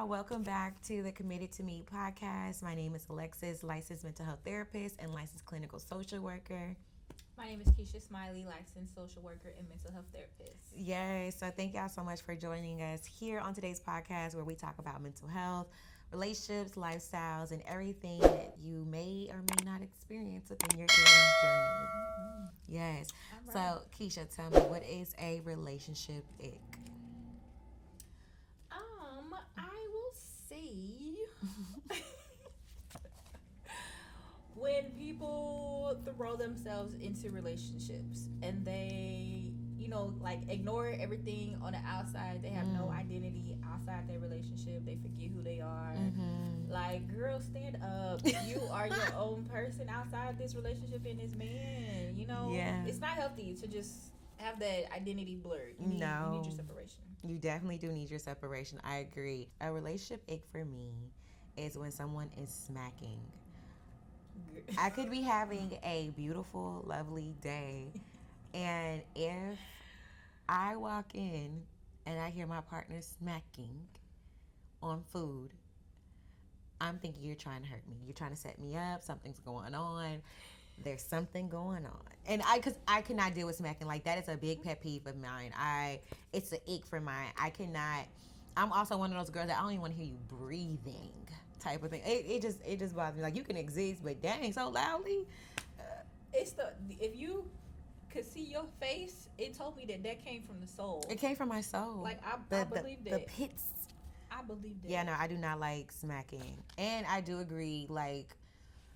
y'all. Welcome back to the Committed to Me podcast. My name is Alexis, licensed mental health therapist and licensed clinical social worker. My name is Keisha Smiley, licensed social worker and mental health therapist. Yay. So thank y'all so much for joining us here on today's podcast where we talk about mental health, relationships, lifestyles, and everything that you may or may not experience within your healing journey. Yes. All right. So, Keisha, tell me, what is a relationship ick? I will say when people throw themselves into relationships and they, like ignore everything on the outside. They have no identity outside their relationship. They forget who they are. Like, girl, stand up. You are your own person outside this relationship and this man. Yeah. It's not healthy to just have that identity blurred. You need your separation. You definitely do need your separation. I agree. A relationship ick for me is when someone is smacking. I could be having a beautiful, lovely day, and if I walk in and I hear my partner smacking on food, I'm thinking you're trying to hurt me. You're trying to set me up. Something's going on. There's something going on. And because I cannot deal with smacking. Like, that is a big pet peeve of mine. It's an ick for mine. I cannot. I'm also one of those girls that I don't even want to hear you breathing type of thing. It just bothers me. Like, you can exist, but dang, so loudly. If you could see your face, it told me that came from the soul. It came from my soul. Like, I believe that. The pits. I believe that. Yeah, no, I do not like smacking. And I do agree, like,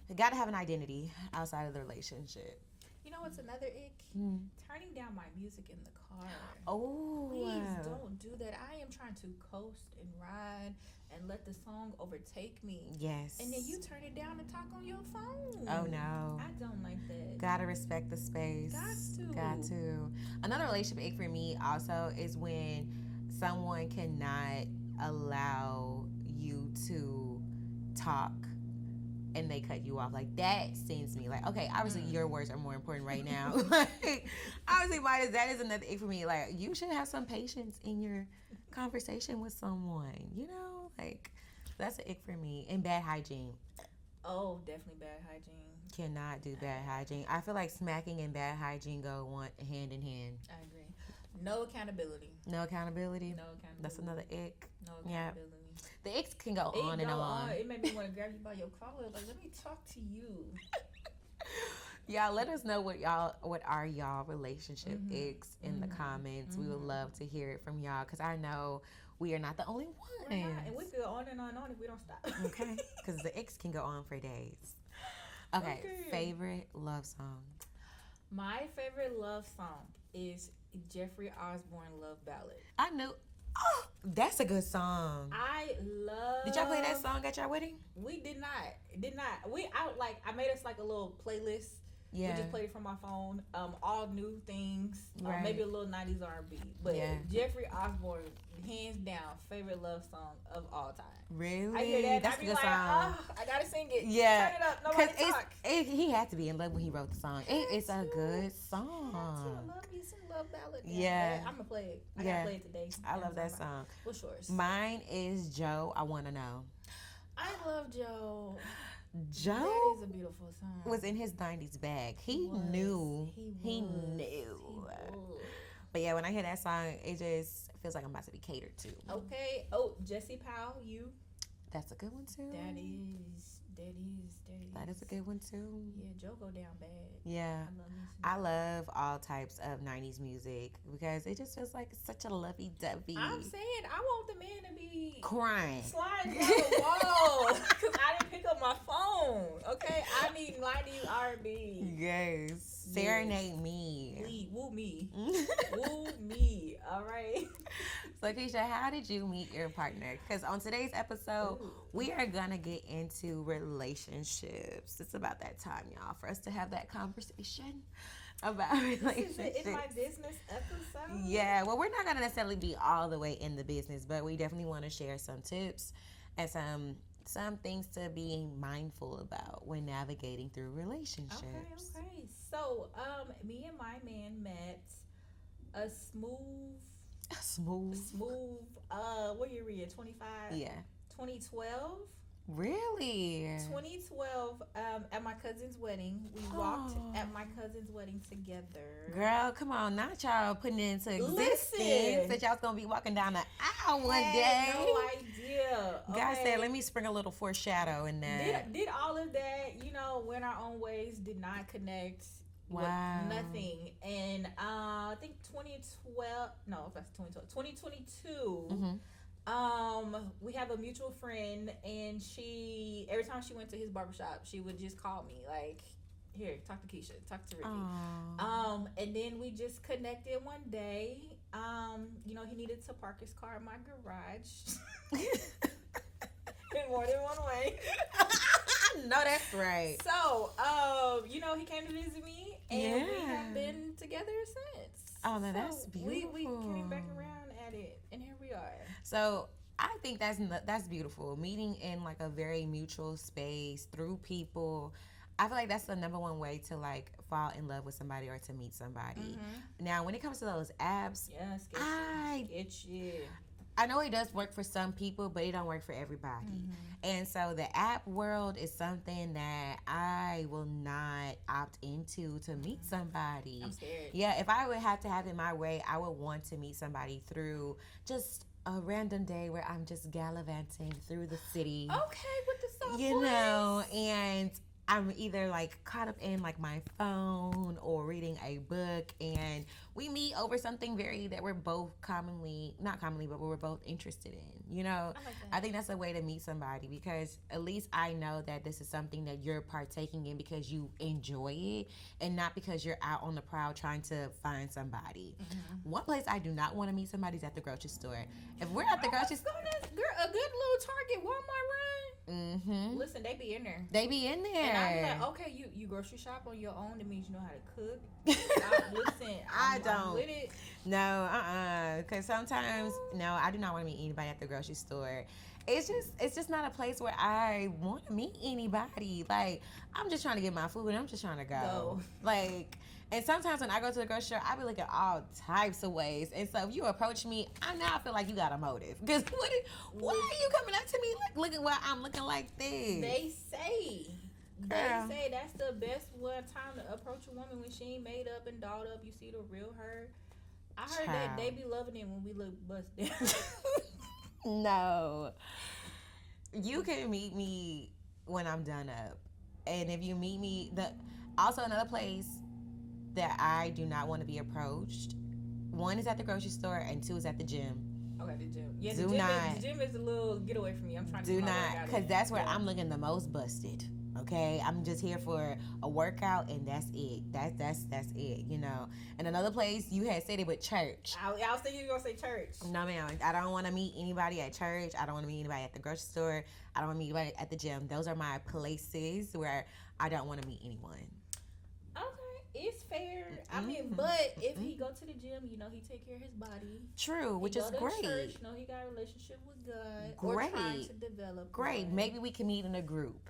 you gotta have an identity outside of the relationship. You know what's another ick? Turning down my music in the car. Oh. Please don't do that. I am trying to coast and ride and let the song overtake me. Yes. And then you turn it down and talk on your phone. Oh, no. I don't like that. Gotta respect the space. Got to. Another relationship ick for me also is when someone cannot allow you to talk and they cut you off. Like, that sends me. Like, okay, obviously your words are more important right now. Like, obviously that is another ick for me. Like, you should have some patience in your conversation with someone, like, that's an ick for me. And bad hygiene. Oh, definitely bad hygiene. Cannot do bad hygiene. I feel like smacking and bad hygiene go hand in hand. I agree. No accountability. That's another ick. No accountability. The icks can go on and on. It made me want to grab you by your collar. Like, let me talk to you. Y'all, let us know what are y'all relationship icks in the comments. We would love to hear it from y'all, because I know we are not the only ones. We're not, and we could go on and on and on if we don't stop. Okay, because the icks can go on for days. Okay, favorite love song. My favorite love song is Jeffrey Osborne Love Ballad. I knew. Oh, that's a good song. Did y'all play that song at your wedding? We did not. I made us like a little playlist. Yeah. We just played it from my phone. All new things. Right. Maybe a little 90s R&B. But Jeffrey Osborne, hands down, favorite love song of all time. Really? I hear that. That's I a be good like, song. I gotta sing it. Yeah. Turn it up. Nobody talk. He had to be in love when he wrote the song. It's a good song. I love you some love ballad. Yeah. I'm gonna play it. I gotta play it today. I love that song. What's yours? Mine is Joe, I Wanna Know. I love Joe. Joe That is a beautiful song. was in his 90s bag. He knew. He knew. But yeah, when I hear that song, it just feels like I'm about to be catered to. Okay. Oh, Jesse Powell, You. That's a good one too. That is. That is a good one too. Yeah, Joe go down bad. Yeah. I love all types of 90s music because it just feels like such a lovey-dovey. I'm saying I want the man to be crying, sliding down the wall because I didn't pick up my phone. Okay, I need 90s R&B. Yes, serenade me. Woo me. Woo me. All right. So, Keisha, how did you meet your partner? Because on today's episode, we are going to get into relationships. It's about that time, y'all, for us to have that conversation about relationships. This is in my business episode? Yeah, well, we're not going to necessarily be all the way in the business, but we definitely want to share some tips and some things to be mindful about when navigating through relationships. Okay. So, me and my man met a smooth, what year we in, 25? Yeah. 2012. Really? 2012, at my cousin's wedding. We walked at my cousin's wedding together. Girl, come on. Not y'all putting it into existence Listen. that y'all was going to be walking down the aisle one Had day. no idea. God Okay. said, let me sprinkle a little foreshadow in that. Did all of that, went our own ways, did not connect. Wow. With nothing. And I think 2012, no, if that's 2012, 2022. Mm-hmm. We have a mutual friend, and she, every time she went to his barbershop, she would just call me like, here, talk to Keisha, talk to Ricky. Aww. And then we just connected one day. He needed to park his car in my garage in more than one way. No, that's right. So, he came to visit me, and we have been together since. Oh, no, So that's beautiful. We came back around at it, and here we are. So I think that's beautiful. Meeting in like a very mutual space through people. I feel like that's the number one way to like fall in love with somebody or to meet somebody. Mm-hmm. Now, when it comes to those apps, Yeah, sketchy. I know it does work for some people, but it don't work for everybody. Mm-hmm. And so the app world is something that I will not opt into to meet somebody. I'm scared. Yeah, if I would have to have it my way, I would want to meet somebody through just a random day where I'm just gallivanting through the city. Okay, with the soft voice. And I'm either like caught up in like my phone or reading a book, and we meet over something that we're both not commonly, but we're both interested in. I like that. I think that's a way to meet somebody, because at least I know that this is something that you're partaking in because you enjoy it and not because you're out on the prowl trying to find somebody. Mm-hmm. One place I do not want to meet somebody is at the grocery store. If we're at the grocery store, a good little Target, Walmart run. Mm-hmm. Listen, they be in there. And I'm like, okay, you grocery shop on your own. That means you know how to cook. I'm don't. with it. No, because sometimes, no, I do not want to meet anybody at the grocery store. It's just not a place where I want to meet anybody. Like, I'm just trying to get my food and I'm just trying to go. Like, and sometimes when I go to the grocery store, I be looking all types of ways. And so if you approach me, I now feel like you got a motive. Because why are you coming up to me like looking why I'm looking like this? They say Girl. that's the best one time to approach a woman when she ain't made up and dolled up. You see the real her. I heard that they be loving it when we look busted. No. You can meet me when I'm done up. And if you meet me, also another place that I do not want to be approached, one is at the grocery store and two is at the gym. Okay, the gym. Yeah, the gym is a little getaway from me. I'm trying to do not, because that's where I'm looking the most busted. Okay, I'm just here for a workout and that's it. That's it. And another place you had said it with church. I was thinking you were gonna say church. No, ma'am. I don't want to meet anybody at church. I don't want to meet anybody at the grocery store. I don't want to meet anybody at the gym. Those are my places where I don't want to meet anyone. Okay, it's fair. I mean, Mm-hmm. but if he go to the gym, he take care of his body. True, which is great. Church, he got a relationship with God. Great. Or trying to develop. Great. One. Maybe we can meet in a group.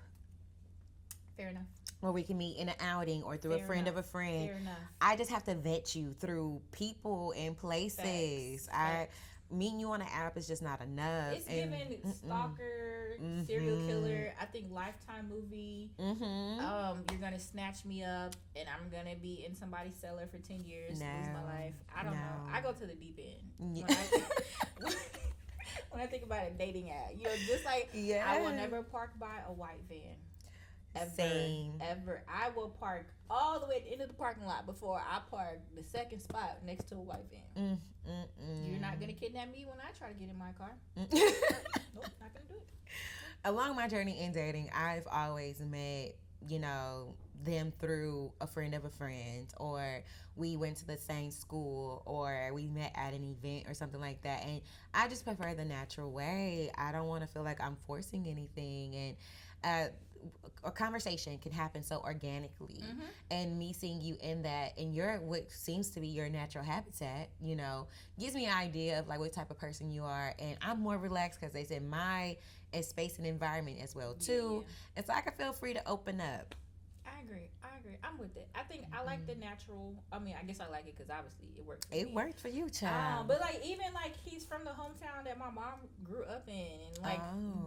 Fair enough. Or we can meet in an outing or through a friend of a friend. Fair enough. I just have to vet you through people and places. Facts. Meeting you on an app is just not enough. It's giving stalker, serial killer. I think Lifetime movie. Mm-hmm. You're gonna snatch me up, and I'm gonna be in somebody's cellar for 10 years. Lose my life. I don't know. I go to the deep end. Yeah. When I think about a dating app, just like I will never park by a white van. Ever. I will park all the way at the end of the parking lot before I park the second spot next to a white van. You're not going to kidnap me when I try to get in my car. Nope, not going to do it. Along my journey in dating, I've always met, them through a friend of a friend, or we went to the same school, or we met at an event or something like that. And I just prefer the natural way. I don't want to feel like I'm forcing anything. And a conversation can happen so organically, and me seeing you in what seems to be your natural habitat, gives me an idea of like what type of person you are, and I'm more relaxed because they said my space and environment as well too, and so I can feel free to open up. I I agree. I agree. I'm with it. I think I like the natural. I mean, I guess I like it because obviously it worked for It me. worked for you, child. But like even like he's from the hometown that my mom grew up in, and like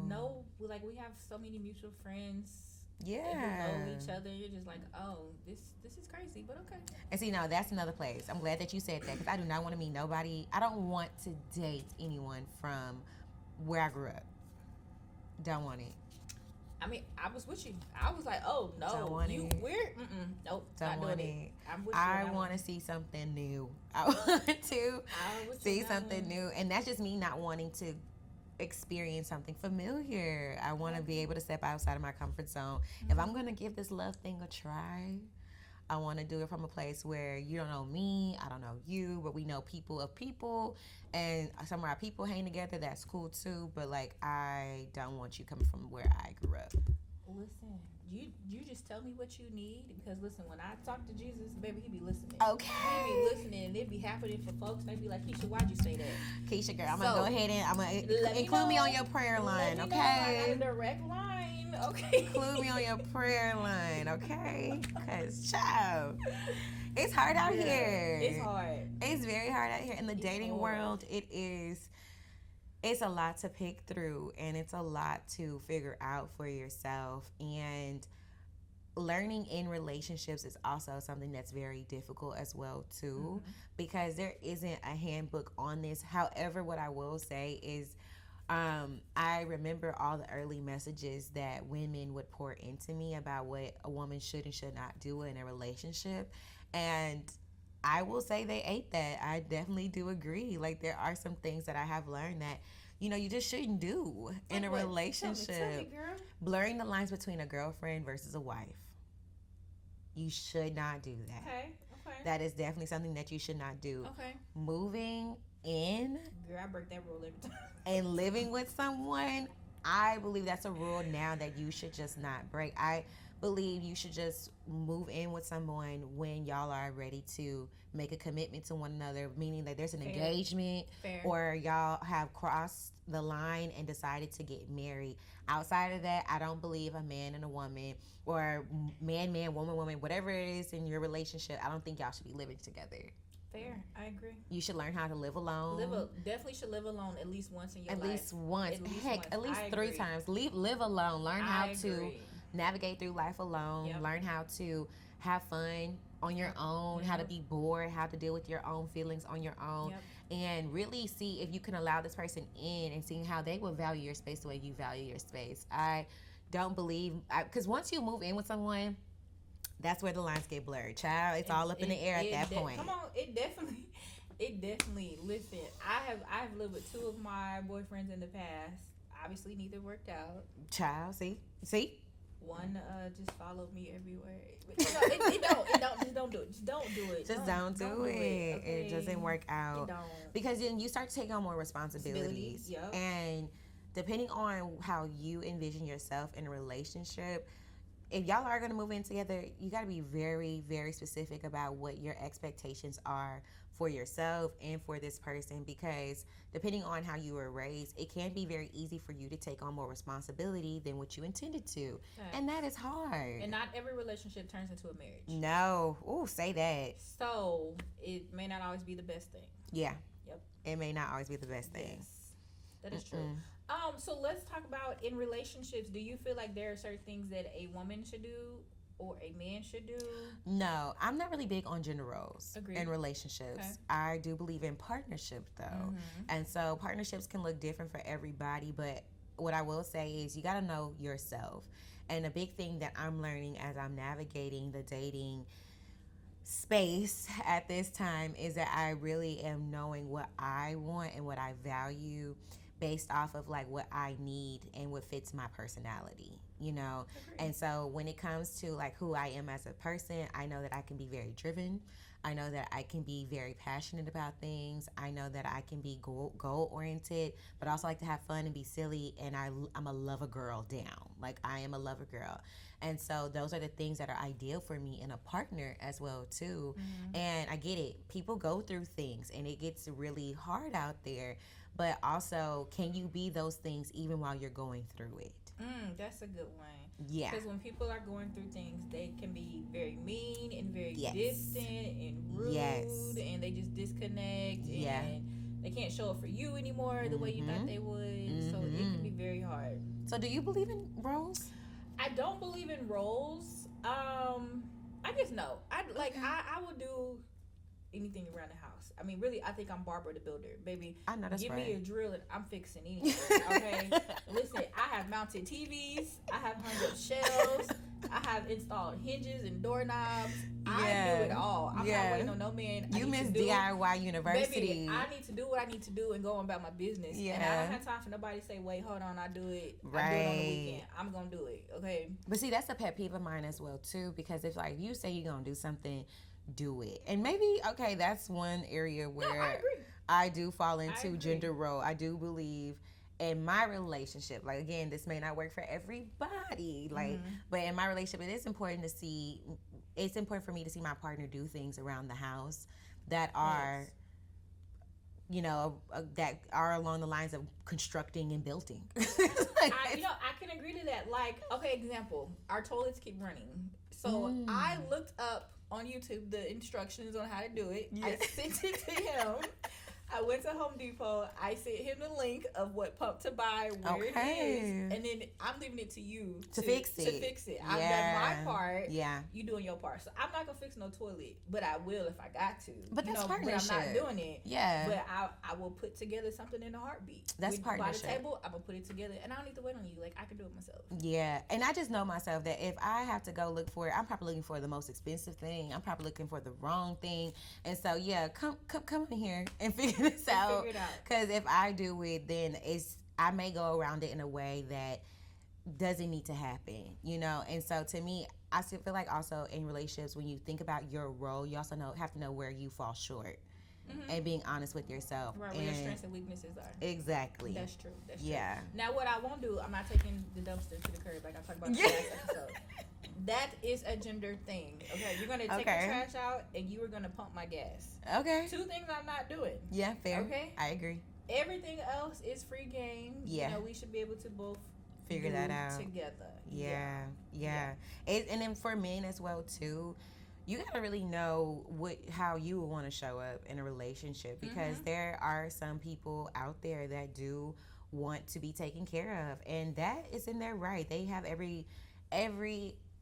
no, like we have so many mutual friends. Yeah. Who know each other. You're just like, oh, this is crazy, but okay. And see, now that's another place. I'm glad that you said that because I do not want to meet nobody. I don't want to date anyone from where I grew up. Don't want it. I mean, I was with you. I was like, oh no, Don't want you it. weird. Nope, Don't want it. it. I'm with I you. want to see something new. I want to see something new, and that's just me not wanting to experience something familiar. I want to be able to step outside of my comfort zone. If I'm gonna give this love thing a try, I want to do it from a place where you don't know me, I don't know you, but we know people of people, and some of our people hang together. That's cool too. But like, I don't want you coming from where I grew up. Listen, you just tell me what you need because listen, when I talk to Jesus, baby, he be listening. Okay. He be listening, and it be happening for folks. They be like, Keisha, why'd you say that? Keisha, girl, I'm gonna go ahead and I'm gonna include me on your prayer line, okay? I got a direct line, okay? Include me on your prayer line, okay? Cause child, it's hard out here. It's hard. It's very hard out here in the dating world. It is. It's a lot to pick through, and it's a lot to figure out for yourself. And learning in relationships is also something that's very difficult as well too, because there isn't a handbook on this. However, what I will say is I remember all the early messages that women would pour into me about what a woman should and should not do in a relationship, and I will say they ate that. I definitely do agree. Like, there are some things that I have learned that, you just shouldn't do in a relationship. Tell me, girl. Blurring the lines between a girlfriend versus a wife. You should not do that. Okay. That is definitely something that you should not do. Okay. Moving in. Girl, I break that rule every time. And living with someone, I believe that's a rule now that you should just not break. I believe you should just move in with someone when y'all are ready to make a commitment to one another, meaning that there's an engagement or y'all have crossed the line and decided to get married. Outside of that, I don't believe a man and a woman or man, woman, whatever it is in your relationship, I don't think y'all should be living together. Fair, I agree. You should learn how to live alone. Definitely should live alone at least once in your life. At least once. At least 3 times. Live alone. Learn how to navigate through life alone. Learn how to have fun on your own, how to be bored, how to deal with your own feelings on your own, and really see if you can allow this person in and seeing how they will value your space the way you value your space. I don't believe, because once you move in with someone, that's where the lines get blurred. Child, it's all up in the air at that point. Come on, it definitely. Listen, I've lived with 2 of my boyfriends in the past. Obviously, neither worked out. Child, see. One just followed me everywhere. It don't. Just don't do it. Just don't do it. Just don't do it. Okay? It doesn't work out. It don't. Because then you start to take on more responsibilities. Yep. And depending on how you envision yourself in a relationship, if y'all are going to move in together, you got to be very, very specific about what your expectations are for yourself and for this person, because depending on how you were raised, it can be very easy for you to take on more responsibility than what you intended to. Okay. And that is hard. And not every relationship turns into a marriage. No. Ooh, say that. So it may not always be the best thing. Yeah. Yep. It may not always be the best thing. Yes. That is true. So let's talk about in relationships. Do you feel like there are certain things that a woman should do or a man should do? No, I'm not really big on gender roles in relationships. Okay. I do believe in partnership though. And so partnerships can look different for everybody, but what I will say is you got to know yourself. And a big thing that I'm learning as I'm navigating the dating space at this time is that I really am knowing what I want and what I value based off of like what I need and what fits my personality, And so when it comes to like who I am as a person, I know that I can be very driven. I know that I can be very passionate about things. I know that I can be goal oriented, but also like to have fun and be silly. And I'm a lover girl down. Like I am a lover girl. And so those are the things that are ideal for me in a partner as well too. And I get it. People go through things and it gets really hard out there. But also, can you be those things even while you're going through it? That's a good one. Yeah. Because when people are going through things, they can be very mean and very Yes. distant and rude, Yes. and they just disconnect, Yeah. and they can't show up for you anymore the way you thought they would. So it can be very hard. So do you believe in roles? I don't believe in roles. I guess no. I would do anything around the house. I mean, really, I think I'm Barbara the Builder, baby. I know that's Give right. me a drill and I'm fixing anything. Okay, listen, I have mounted TVs, I have hung up shelves, I have installed hinges and doorknobs. I do it all. I'm not waiting on no man. You miss DIY University. Baby, I need to do what I need to do and go about my business. Yeah. And I don't have time for nobody to say, wait, hold on, I do it. Right. I do it on the weekend. I'm gonna do it. Okay. But see, that's a pet peeve of mine as well too, because if like you say you're gonna do something, do it. And maybe that's one area where I do fall into gender role. I do believe in my relationship, like again, this may not work for everybody, like but in my relationship it is important to see, it's important for me to see my partner do things around the house that are that are along the lines of constructing and building. I can agree to that. Like, okay, example, our toilets keep running, so I looked up on YouTube the instructions on how to do it. I sent it to him. I went to Home Depot. I sent him the link of what pump to buy, where it is, and then I'm leaving it to you to fix it. I've done my part. Yeah, you doing your part. So I'm not gonna fix no toilet, but I will if I got to. But that's partnership. But I'm not doing it. Yeah. But I will put together something in a heartbeat. That's partnership. By the table, I'm gonna put it together, and I don't need to wait on you. Like, I can do it myself. Yeah, and I just know myself that if I have to go look for it, I'm probably looking for the most expensive thing. I'm probably looking for the wrong thing, and so come in here and figure this out. Because if I do it, then I may go around it in a way that doesn't need to happen, And so to me, I still feel like also in relationships, when you think about your role, you also have to know where you fall short, and being honest with yourself. Right, where your strengths and weaknesses are. Exactly. That's true. Yeah. Now, what I won't do, I'm not taking the dumpster to the curb like I talked about in the last episode. That is a gender thing. Okay, you're gonna take the trash out, and you are gonna pump my gas. Okay. 2 things I'm not doing. Yeah, fair. Okay, I agree. Everything else is free game. Yeah. We should be able to both figure that out together. Yeah. And then for men as well too, you gotta really know how you want to show up in a relationship, because there are some people out there that do want to be taken care of, and that is in their right. They have every.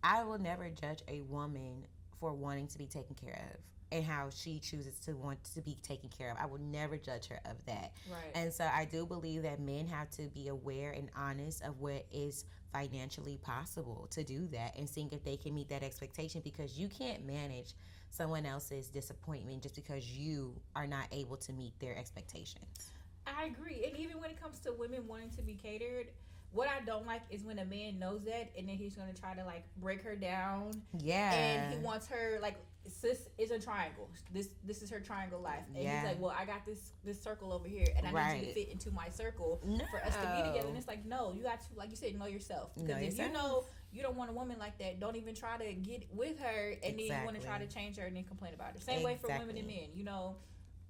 I will never judge a woman for wanting to be taken care of and how she chooses to want to be taken care of. I will never judge her of that. Right. And so I do believe that men have to be aware and honest of what is financially possible to do that, and seeing if they can meet that expectation, because you can't manage someone else's disappointment just because you are not able to meet their expectations. I agree. And even when it comes to women wanting to be catered, what I don't like is when a man knows that, and then he's going to try to like break her down. Yeah. And he wants her, like, sis is a triangle. This is her triangle life. And he's like, well, I got this circle over here, and I need you to fit into my circle for us to be together. And it's like, no, you got to, like you said, know yourself. Because if you know you don't want a woman like that, don't even try to get with her, and then you want to try to change her and then complain about her. Same way for women and men.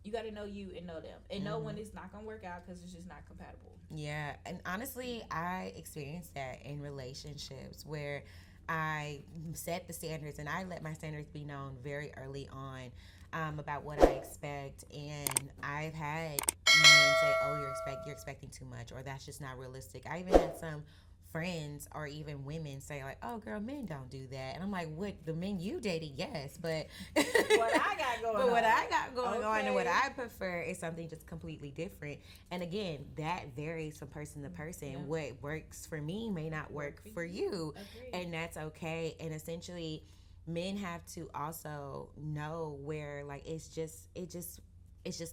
You got to know you and know them, and know when it's not going to work out because it's just not compatible. Yeah, and honestly, I experienced that in relationships where I set the standards, and I let my standards be known very early on about what I expect, and I've had men say, "Oh, you're expecting too much," or "That's just not realistic." I even had some friends or even women say like, "Oh, girl, men don't do that," and I'm like, "What? The men you dated, yes, but what I got going on, what I got going on, and what I prefer is something just completely different." And again, that varies from person to person. Yeah. What works for me may not work for you. Agreed. And that's okay. And essentially, men have to also know where like it's just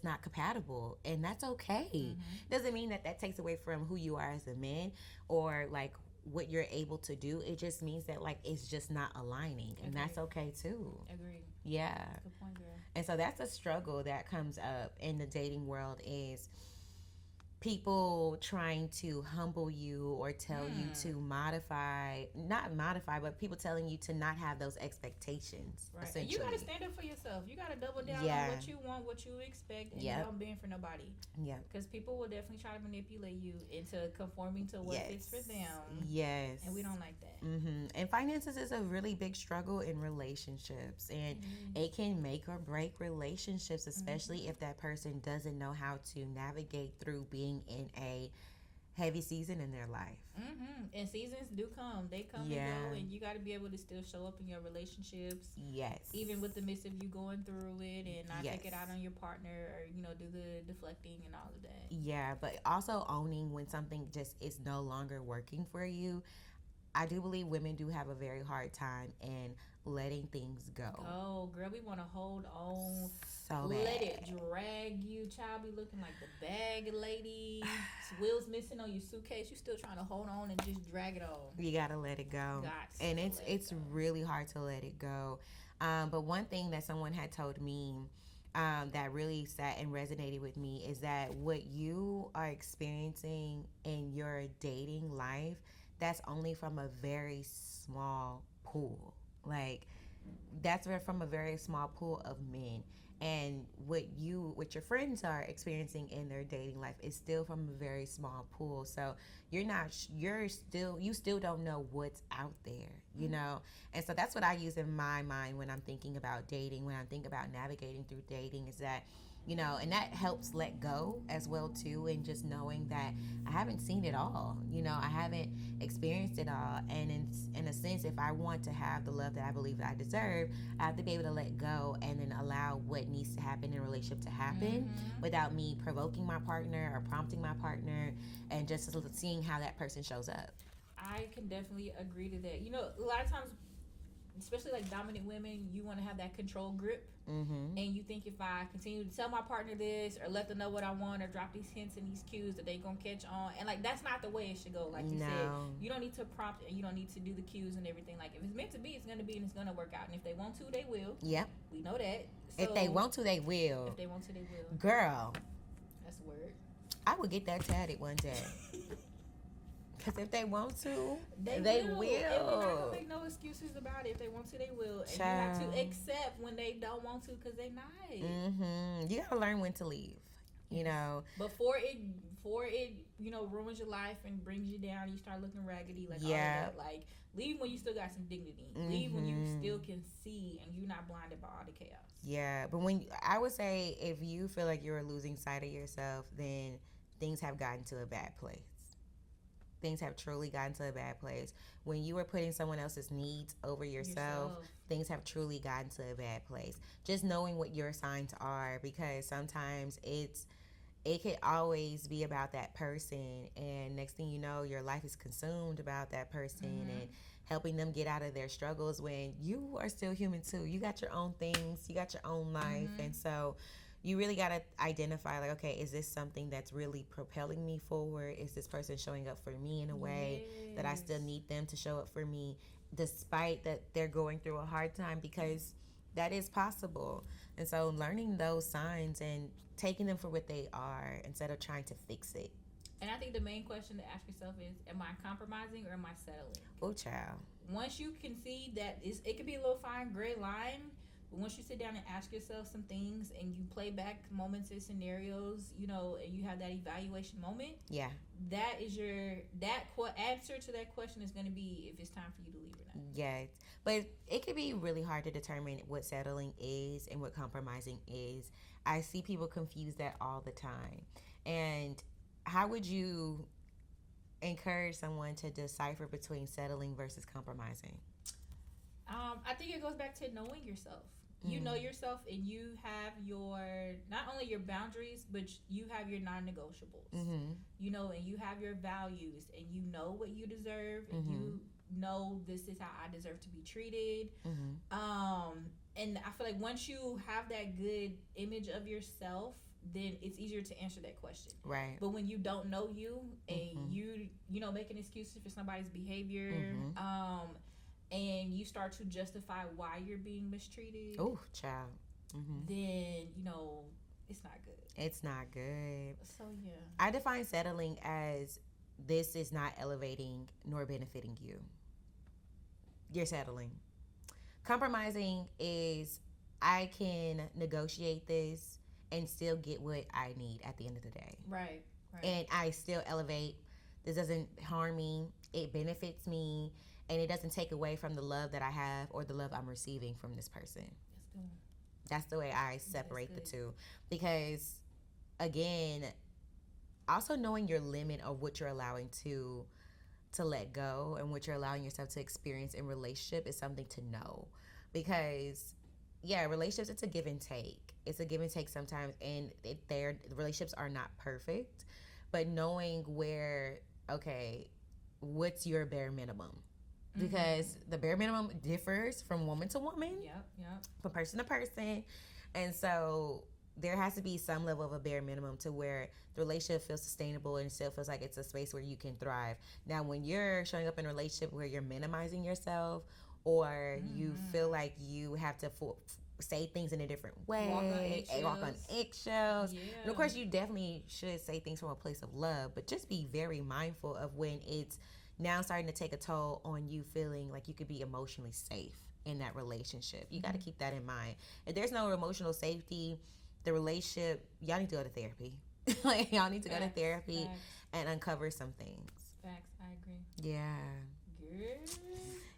not compatible, and that's okay. Doesn't mean that takes away from who you are as a man or like what you're able to do. It just means that like it's just not aligning. And that's okay too. Agreed. Yeah. Good point, girl. And so that's a struggle that comes up in the dating world, is people trying to humble you or tell you to modify, not modify, but people telling you to not have those expectations, Right. And you essentially. gotta stand up for yourself. You gotta double down on Yeah. what you want, what you expect, and Yep. don't bend for nobody. Yep. Because people will definitely try to manipulate you into conforming to what fits for them. Yes. And we don't like that. And finances is a really big struggle in relationships, and it can make or break relationships, especially if that person doesn't know how to navigate through being in a heavy season in their life. And seasons do come. They come and go, and you got to be able to still show up in your relationships. Yes. Even with the midst of you going through it and not Yes. take it out on your partner or, do the deflecting and all of that. Yeah, but also owning when something just is no longer working for you. I do believe women do have a very hard time in letting things go. Oh, girl, we want to hold on. So let bad. it drag you. Child be looking like the bag lady. Wheels missing on your suitcase. You still trying to hold on and just drag it on. You gotta let it go. And it's really hard to let it go. But one thing that someone had told me that really sat and resonated with me is that what you are experiencing in your dating life, that's only from a very small pool. Like, that's from a very small pool of men. And what your friends are experiencing in their dating life is still from a very small pool. So you still don't know what's out there, you know. And so that's what I use in my mind when I'm thinking about dating, when I'm thinking about navigating through dating, is that, and that helps let go as well too, and just knowing that I haven't seen it all, I haven't experienced it all, and in a sense, if I want to have the love that I believe that I deserve, I have to be able to let go and then allow what needs to happen in a relationship to happen without me provoking my partner or prompting my partner, and just seeing how that person shows up. I can definitely agree to that. A lot of times, especially like dominant women, you want to have that control grip. And you think if I continue to tell my partner this or let them know what I want or drop these hints and these cues that they gonna catch on, and like that's not the way it should go. Like you said, you don't need to prompt and you don't need to do the cues and everything. Like if it's meant to be, it's gonna be, and it's gonna work out. And if they want to, they will. Yep. We know that. So, if they want to, they will. If they want to, they will. Girl, that's a word. I would get that tatted one day. Because if they want to, they will. And we're not going to make no excuses about it. If they want to, they will. And Child. you have to accept when they don't want to because they not. You got to learn when to leave, Before it ruins your life and brings you down, you start looking raggedy, like all of that. Like, leave when you still got some dignity. Leave when you still can see and you're not blinded by all the chaos. Yeah, but I would say if you feel like you're losing sight of yourself, then things have gotten to a bad place. Things have truly gotten to a bad place. When you are putting someone else's needs over yourself, things have truly gotten to a bad place. Just knowing what your signs are, because sometimes it could always be about that person, and next thing you know, your life is consumed about that person and helping them get out of their struggles when you are still human too. You got your own things, you got your own life, and so you really got to identify, like, okay, is this something that's really propelling me forward? Is this person showing up for me in a way that I still need them to show up for me, despite that they're going through a hard time? Because that is possible. And so learning those signs and taking them for what they are instead of trying to fix it. And I think the main question to ask yourself is, am I compromising or am I settling? Oh, child. Once you can see that, it could be a little fine gray line. But once you sit down and ask yourself some things and you play back moments and scenarios, and you have that evaluation moment, that is answer to that question is going to be if it's time for you to leave or not. Yes, but it can be really hard to determine what settling is and what compromising is. I see people confuse that all the time. And how would you encourage someone to decipher between settling versus compromising? I think it goes back to knowing yourself. You know yourself, and you have not only your boundaries, but you have your non-negotiables. And you have your values, and you know what you deserve, and you know this is how I deserve to be treated. And I feel like once you have that good image of yourself, then it's easier to answer that question. Right. But when you don't know you, and you making excuses for somebody's behavior, and you start to justify why you're being mistreated. Oh, child. Then, it's not good. It's not good. So yeah. I define settling as this is not elevating nor benefiting you. You're settling. Compromising is I can negotiate this and still get what I need at the end of the day. Right. Right. And I still elevate. This doesn't harm me. It benefits me. And it doesn't take away from the love that I have or the love I'm receiving from this person. That's the way I separate the two. Because, again, also knowing your limit of what you're allowing to let go and what you're allowing yourself to experience in relationship is something to know. Because relationships, it's a give and take. It's a give and take sometimes, and the relationships are not perfect, but knowing where, okay, what's your bare minimum? Because the bare minimum differs from woman to woman, from person to person, and so there has to be some level of a bare minimum to where the relationship feels sustainable and still feels like it's a space where you can thrive. Now, when you're showing up in a relationship where you're minimizing yourself or you feel like you have to say things in a different way, walk on eggshells. And of course, you definitely should say things from a place of love, but just be very mindful of when it's now starting to take a toll on you feeling like you could be emotionally safe in that relationship. You got to keep that in mind. If there's no emotional safety, the relationship, y'all need to go to therapy. Like, y'all need to go to therapy and uncover some things. Facts, I agree. Yeah. Good.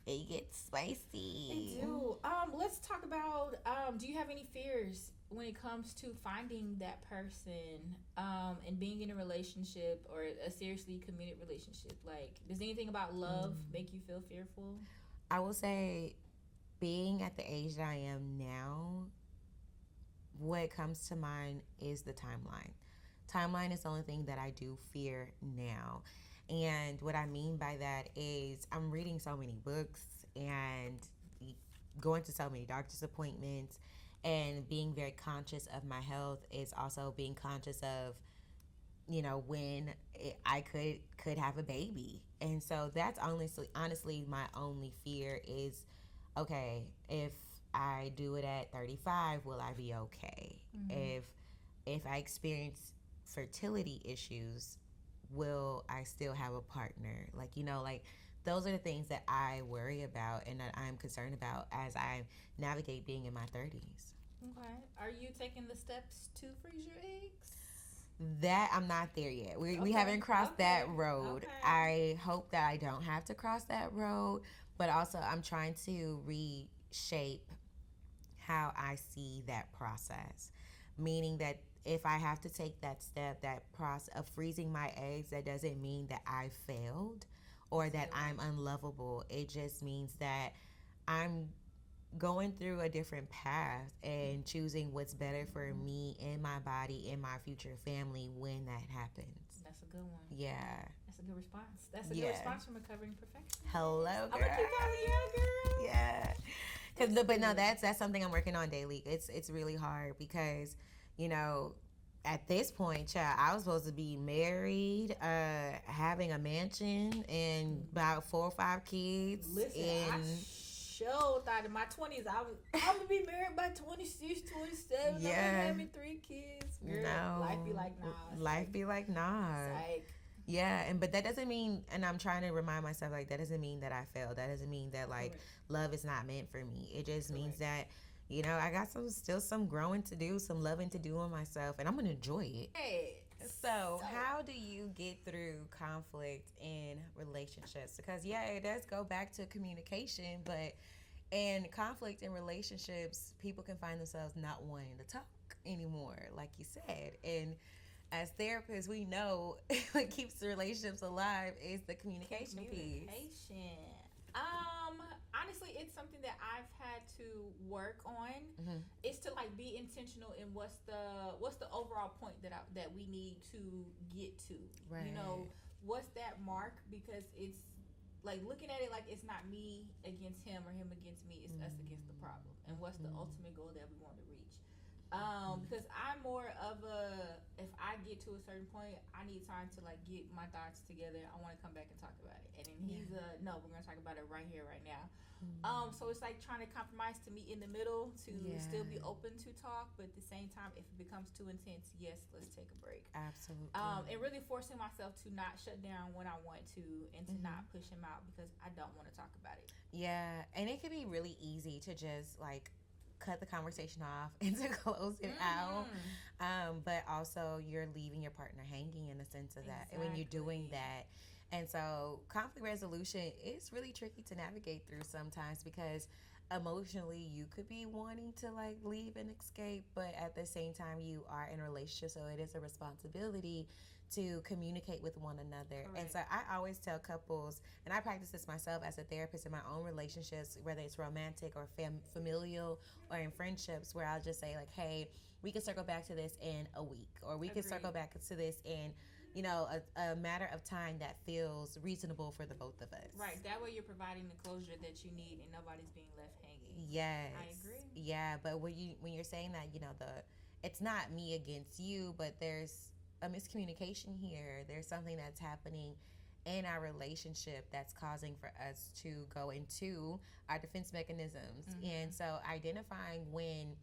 It gets spicy. It do. Let's talk about, do you have any fears when it comes to finding that person and being in a relationship or a seriously committed relationship? Like, does anything about love make you feel fearful? I will say, being at the age that I am now, what comes to mind is the timeline. Timeline is the only thing that I do fear now. And what I mean by that is I'm reading so many books and going to so many doctor's appointments, and being very conscious of my health is also being conscious of, when I could have a baby. And so that's honestly my only fear is, okay, if I do it at 35, will I be okay? If I experience fertility issues, will I still have a partner? Like, those are the things that I worry about and that I'm concerned about as I navigate being in my 30s. Okay. Are you taking the steps to freeze your eggs? That I'm not there yet. We haven't crossed that road. I hope that I don't have to cross that road, but also I'm trying to reshape how I see that process. Meaning that if I have to take that step, that process of freezing my eggs, that doesn't mean that I failed or that I'm unlovable. It just means that I'm going through a different path and choosing what's better for me and my body and my future family when that happens. That's a good one. Yeah. That's a good response. That's a good response from recovering perfectionist. Hello, girl. I'm gonna keep calling you, girl. Yeah. But no, that's something I'm working on daily. It's really hard because, at this point, child, I was supposed to be married, having a mansion, and about 4 or 5 kids. Listen, I thought in my 20s I'm gonna be married by 26, 27. I'm gonna have me 3 kids. Girl, no, life be like nah. Life be like nah. Yeah, but that doesn't mean, and I'm trying to remind myself, like, that doesn't mean that I failed. That doesn't mean that, like, love is not meant for me. It just means that, I got still some growing to do, some loving to do on myself, and I'm going to enjoy it. Hey. So, how do you get through conflict in relationships? Because, it does go back to communication, but in conflict in relationships, people can find themselves not wanting to talk anymore, like you said. And as therapists, we know what keeps the relationships alive is the communication piece. Honestly, it's something that I've had to work on. It's to be intentional in what's the overall point that we need to get to. Right. What's that mark? Because it's like looking at it like it's not me against him or him against me. It's us against the problem. And what's the ultimate goal that we want to reach? Because I'm more of if I get to a certain point, I need time to get my thoughts together. I want to come back and talk about it. And then he's no, we're gonna talk about it right here, right now. So it's like trying to compromise to meet in the middle to still be open to talk, but at the same time, if it becomes too intense, yes, let's take a break. Absolutely. And really forcing myself to not shut down when I want to, and to not push him out because I don't want to talk about it. Yeah, and it can be really easy to just like cut the conversation off and to close it out. But also you're leaving your partner hanging in the sense of that when you're doing that. And so conflict resolution is really tricky to navigate through sometimes because emotionally you could be wanting to like leave and escape, but at the same time you are in a relationship, so it is a responsibility to communicate with one another. Correct. And so I always tell couples, and I practice this myself as a therapist in my own relationships, whether it's romantic or familial or in friendships, where I'll just say like, hey, we can circle back to this in a week, or we can circle back to this in a matter of time that feels reasonable for the both of us. Right. That way you're providing the closure that you need and nobody's being left hanging. Yes. I agree. Yeah, but when you're saying that, it's not me against you, but there's a miscommunication here. There's something that's happening in our relationship that's causing for us to go into our defense mechanisms. And so identifying when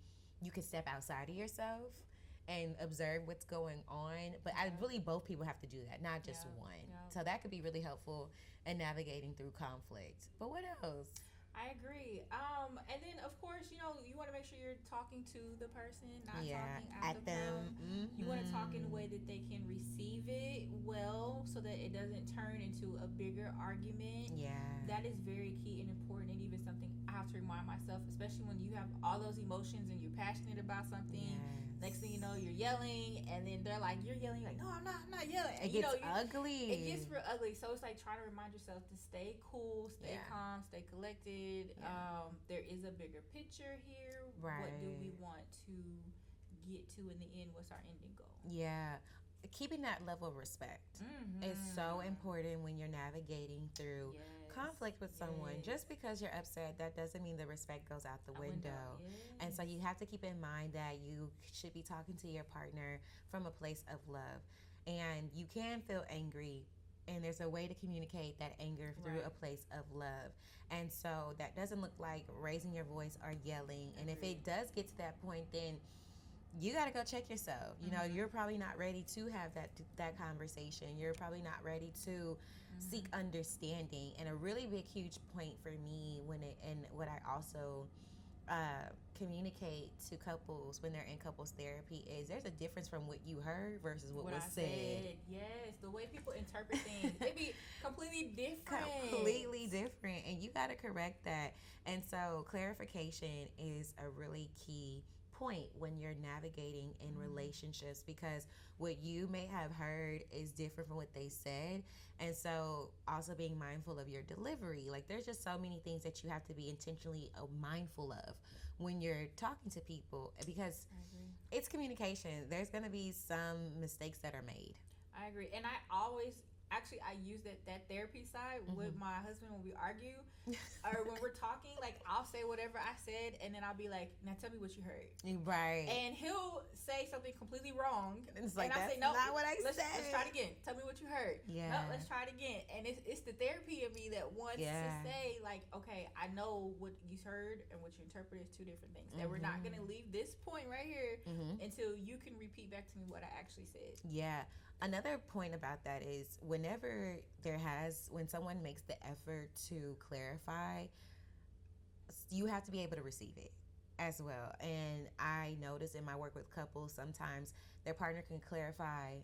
you can step outside of yourself and observe what's going on. But I really, both people have to do that, not just one. So that could be really helpful in navigating through conflict. But what else? I agree. And then of course, you want to make sure you're talking to the person, not talking at them. You want to talk in a way that they can receive it well, so that it doesn't turn into a bigger argument. Yeah. That is very key and important, and even something I have to remind myself, especially when you have all those emotions and you're passionate about something. Yes. Next thing you know, you're yelling, and then they're like, "You're yelling." You're like, "No, I'm not yelling." It gets ugly. It gets real ugly. So it's like trying to remind yourself to stay cool, stay calm, stay collected. Yeah. There is a bigger picture here. Right. What do we want to get to in the end? What's our ending goal? Yeah. Keeping that level of respect is so important when you're navigating through conflict with someone. Just because you're upset, that doesn't mean the respect goes out the window. And so you have to keep in mind that you should be talking to your partner from a place of love. And you can feel angry, and there's a way to communicate that anger through a place of love. And so that doesn't look like raising your voice or yelling. And if it does get to that point, then you got to go check yourself. You're probably not ready to have that conversation. You're probably not ready to seek understanding. And a really big, huge point for me and what I also communicate to couples when they're in couples therapy is there's a difference from what you heard versus what was said. Yes, the way people interpret things, they be completely different. Completely different, and you got to correct that. And so clarification is a really key point when you're navigating in relationships, because what you may have heard is different from what they said. And so also being mindful of your delivery. Like, there's just so many things that you have to be intentionally mindful of when you're talking to people, because it's communication. There's going to be some mistakes that are made. I agree. And I use that therapy side with my husband when we argue or when we're talking. Like, I'll say whatever I said, and then I'll be like, "Now tell me what you heard." Right. And he'll say something completely wrong, it's like, and I that's say, "No, not what I said. Let's try it again. Tell me what you heard." Yeah. No, let's try it again. And it's the therapy of me that wants to say, like, "Okay, I know what you heard and what you interpreted is two different things. That we're not gonna leave this point right here until you can repeat back to me what I actually said." Yeah. Another point about that is when someone makes the effort to clarify, you have to be able to receive it as well. And I notice in my work with couples, sometimes their partner can clarify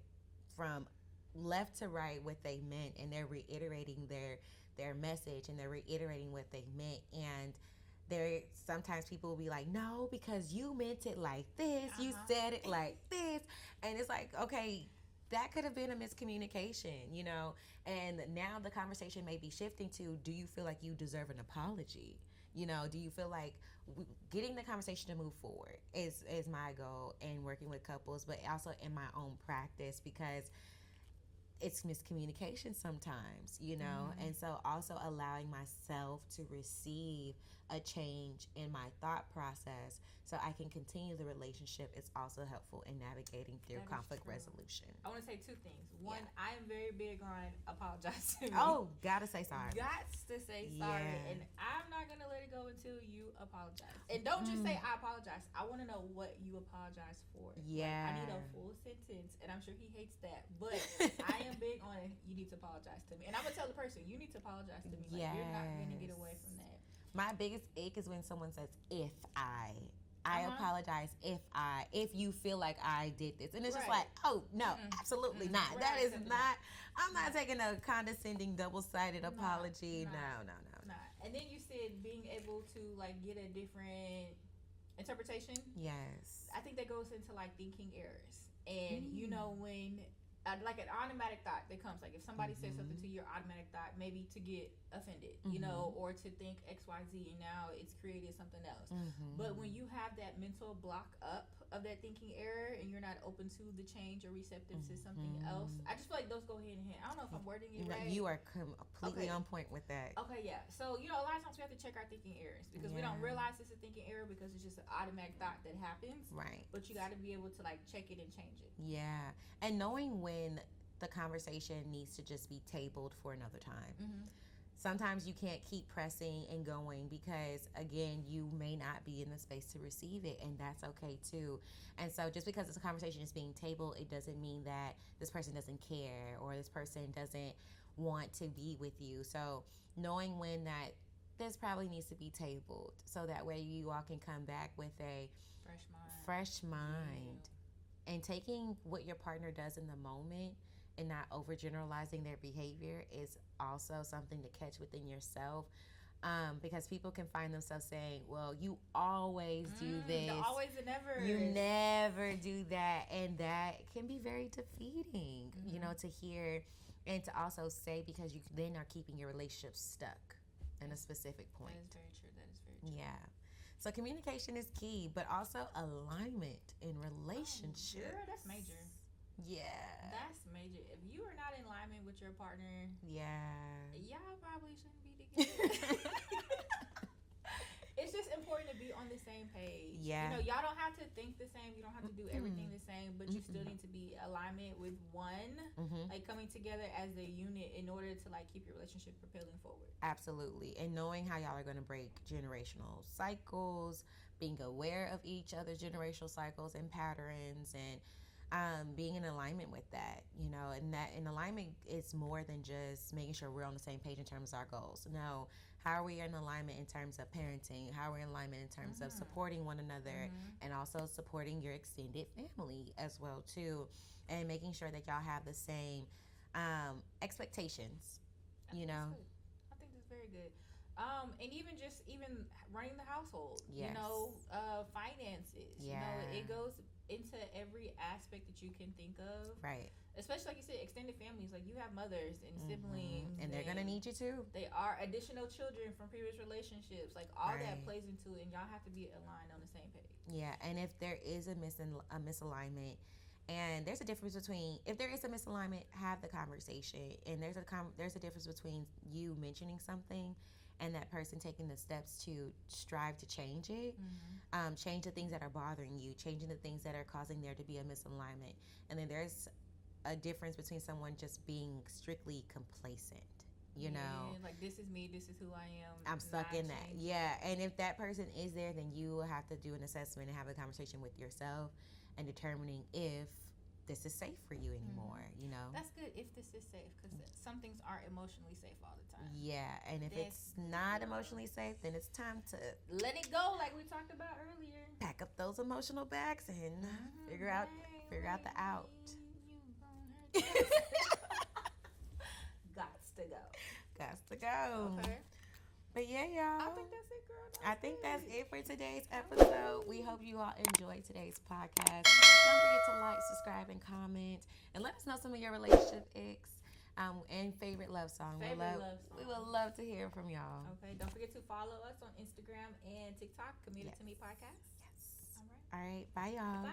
from left to right what they meant, and they're reiterating their message, and they're reiterating what they meant. And sometimes people will be like, "No, because you meant it like this, you said it like this." And it's like, okay, that could have been a miscommunication, and now the conversation may be shifting to, do you feel like you deserve an apology? Do you feel like getting the conversation to move forward is my goal in working with couples, but also in my own practice, because it's miscommunication sometimes, and so also allowing myself to receive a change in my thought process so I can continue the relationship is also helpful in navigating through conflict resolution. I want to say two things. One, I am very big on apologizing. Oh, gotta say sorry. Got to say sorry. And I'm not not gonna let it go until you apologize. And don't just say I apologize. I want to know what you apologize for. Yeah. Like, I need a full sentence, and I'm sure he hates that. But I am big on it. You need to apologize to me, and I'm gonna tell the person you need to apologize to me. Like, you're not gonna get away from that. My biggest ick is when someone says if I apologize if you feel like I did this. And it's just like, oh, no, absolutely not. Right, that is not, I'm not taking a condescending, double-sided apology. No. And then you said being able to, like, get a different interpretation. Yes. I think that goes into, like, thinking errors. And, you know, when... like an automatic thought that comes, like if somebody says something to you, your automatic thought maybe to get offended, you know, or to think XYZ, and now it's created something else. But when you have that mental block up of that thinking error and you're not open to the change or receptive to something else, I just feel like those go hand in hand. I don't know if I'm wording it right. You are completely on point with that. Okay, yeah. So, you know, a lot of times we have to check our thinking errors because we don't realize it's a thinking error because it's just an automatic thought that happens. Right. But you got to be able to, like, check it and change it. Yeah. And knowing when the conversation needs to just be tabled for another time. Sometimes you can't keep pressing and going because, again, you may not be in the space to receive it, and that's okay too. And so just because this conversation is being tabled, it doesn't mean that this person doesn't care or this person doesn't want to be with you. So knowing when that this probably needs to be tabled so that way you all can come back with a fresh mind. And taking what your partner does in the moment and not overgeneralizing their behavior is also something to catch within yourself, because people can find themselves saying, well, you always do this. The always and never. You never do that. And that can be very defeating, you know, to hear and to also say, because you then are keeping your relationship stuck in a specific point. That is very true. Yeah. So communication is key, but also alignment in relationships. Girl, that's major. Yeah. That's major. If you are not in alignment with your partner, y'all probably shouldn't be together. It's just important to be on the same page. Yeah. You know, y'all don't have to think the same. You don't have to do everything the same, but you still need to be alignment with one, like coming together as a unit in order to like keep your relationship propelling forward. Absolutely. And knowing how y'all are going to break generational cycles, being aware of each other's generational cycles and patterns, and being in alignment with that, you know, and that in alignment is more than just making sure we're on the same page in terms of our goals. No, how are we in alignment in terms of parenting? How are we in alignment in terms of supporting one another and also supporting your extended family as well too, and making sure that y'all have the same expectations, you know. I think that's very good. And even running the household, yes. You know, finances, you know, it goes into every aspect that you can think of. Right. Especially like you said, extended families, like you have mothers and siblings. And they're going to need you too. They are additional children from previous relationships. Like all that plays into it, and y'all have to be aligned on the same page. Yeah, and if there is a misalignment, and there's a difference between, if there is a misalignment, have the conversation. And there's a difference between you mentioning something and that person taking the steps to strive to change it, change the things that are bothering you, changing the things that are causing there to be a misalignment. And then there's a difference between someone just being strictly complacent, you know. Like, this is me, this is who I am. I'm stuck in that. Yeah, and if that person is there, then you will have to do an assessment and have a conversation with yourself and determining if this is safe for you anymore, you know. That's good if this is safe, because some things aren't emotionally safe all the time. Yeah, and if it's not emotionally safe, then it's time to let it go, like we talked about earlier. Pack up those emotional bags and figure out the out. Gots to go. Okay. But yeah, y'all. I think that's it, girl. I think that's it for today's episode. We hope you all enjoyed today's podcast. Don't forget to like, subscribe, and comment. And let us know some of your relationship icks and favorite love song. We would love to hear from y'all. Okay. Don't forget to follow us on Instagram and TikTok, Committed to Me Podcast. Yes. All right. Bye, y'all. Bye.